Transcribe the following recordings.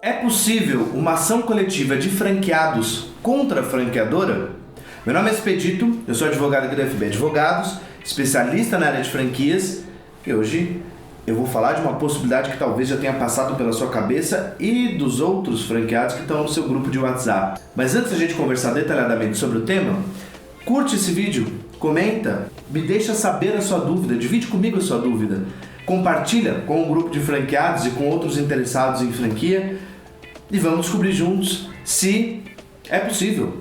É possível uma ação coletiva de franqueados contra a franqueadora? Meu nome é Expedito, eu sou advogado aqui da FB Advogados, especialista na área de franquias, e hoje eu vou falar de uma possibilidade que talvez já tenha passado pela sua cabeça e dos outros franqueados que estão no seu grupo de WhatsApp. Mas antes da gente conversar detalhadamente sobre o tema, curte esse vídeo, comenta, me deixa saber a sua dúvida, divide comigo a sua dúvida, compartilha com um grupo de franqueados e com outros interessados em franquia e vamos descobrir juntos se é possível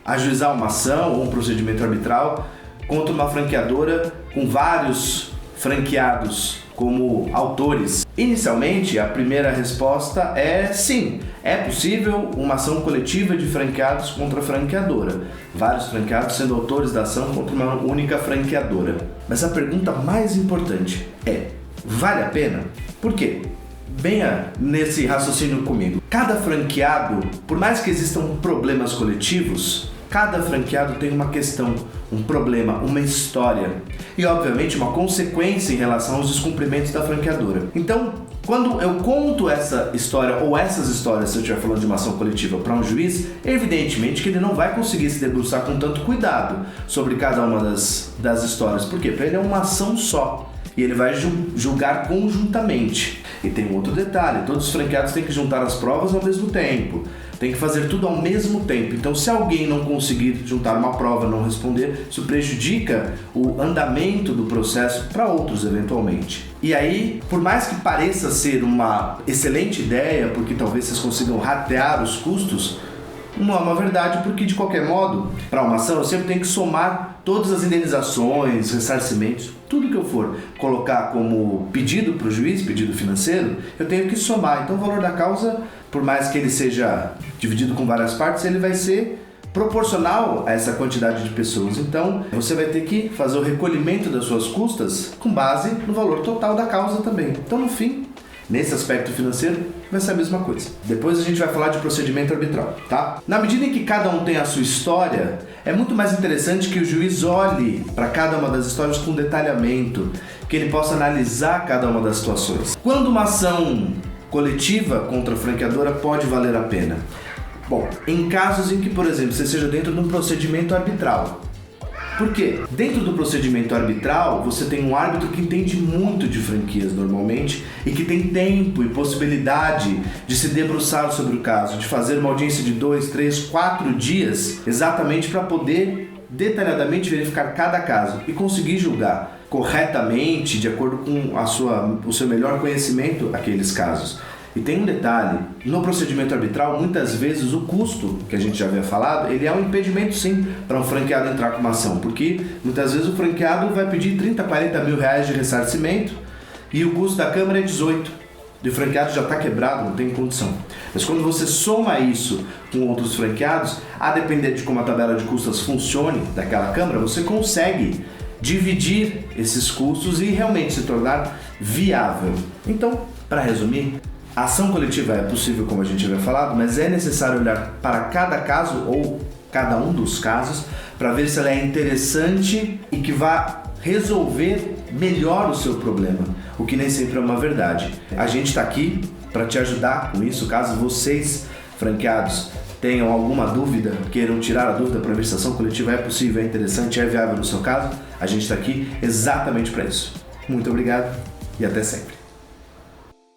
ajuizar uma ação ou um procedimento arbitral contra uma franqueadora com vários franqueados como autores. Inicialmente, a primeira resposta é sim, é possível uma ação coletiva de franqueados contra a franqueadora. Vários franqueados sendo autores da ação contra uma única franqueadora. Mas a pergunta mais importante é, vale a pena? Por quê? Venha nesse raciocínio comigo. Cada franqueado, por mais que existam problemas coletivos, cada franqueado tem uma questão, um problema, uma história e, obviamente, uma consequência em relação aos descumprimentos da franqueadora. Então, quando eu conto essa história ou essas histórias, se eu estiver falando de uma ação coletiva para um juiz, evidentemente que ele não vai conseguir se debruçar com tanto cuidado sobre cada uma das histórias. Por quê? Para ele é uma ação só e ele vai julgar conjuntamente. E tem um outro detalhe, todos os franqueados têm que juntar as provas ao mesmo tempo. Tem que fazer tudo ao mesmo tempo. Então, se alguém não conseguir juntar uma prova, não responder, isso prejudica o andamento do processo para outros eventualmente. E aí, por mais que pareça ser uma excelente ideia, porque talvez vocês consigam ratear os custos, não é uma verdade, porque de qualquer modo, para uma ação eu sempre tenho que somar todas as indenizações, ressarcimentos, tudo que eu for colocar como pedido para o juiz, pedido financeiro, eu tenho que somar. Então o valor da causa, por mais que ele seja dividido com várias partes, ele vai ser proporcional a essa quantidade de pessoas. Então você vai ter que fazer o recolhimento das suas custas com base no valor total da causa também. Então no fim, nesse aspecto financeiro, vai ser a mesma coisa. Depois a gente vai falar de procedimento arbitral, tá? Na medida em que cada um tem a sua história, é muito mais interessante que o juiz olhe para cada uma das histórias com detalhamento, que ele possa analisar cada uma das situações. Quando uma ação coletiva contra a franqueadora pode valer a pena? Bom, em casos em que, por exemplo, você seja dentro de um procedimento arbitral. Por quê? Dentro do procedimento arbitral, você tem um árbitro que entende muito de franquias normalmente e que tem tempo e possibilidade de se debruçar sobre o caso, de fazer uma audiência de 2, 3, 4 dias, exatamente para poder detalhadamente verificar cada caso e conseguir julgar corretamente, de acordo com o seu melhor conhecimento, aqueles casos. E tem um detalhe, no procedimento arbitral, muitas vezes o custo, que a gente já havia falado, ele é um impedimento sim para um franqueado entrar com uma ação, porque muitas vezes o franqueado vai pedir 30, 40 mil reais de ressarcimento e o custo da câmara é 18. E o franqueado já está quebrado, não tem condição. Mas quando você soma isso com outros franqueados, a depender de como a tabela de custas funcione daquela câmara, você consegue dividir esses custos e realmente se tornar viável. Então, para resumir, a ação coletiva é possível, como a gente havia falado, mas é necessário olhar para cada caso ou cada um dos casos para ver se ela é interessante e que vá resolver melhor o seu problema, o que nem sempre é uma verdade. A gente está aqui para te ajudar com isso, caso vocês, franqueados, tenham alguma dúvida, queiram tirar a dúvida para ver se a ação coletiva é possível, é interessante, é viável no seu caso, a gente está aqui exatamente para isso. Muito obrigado e até sempre.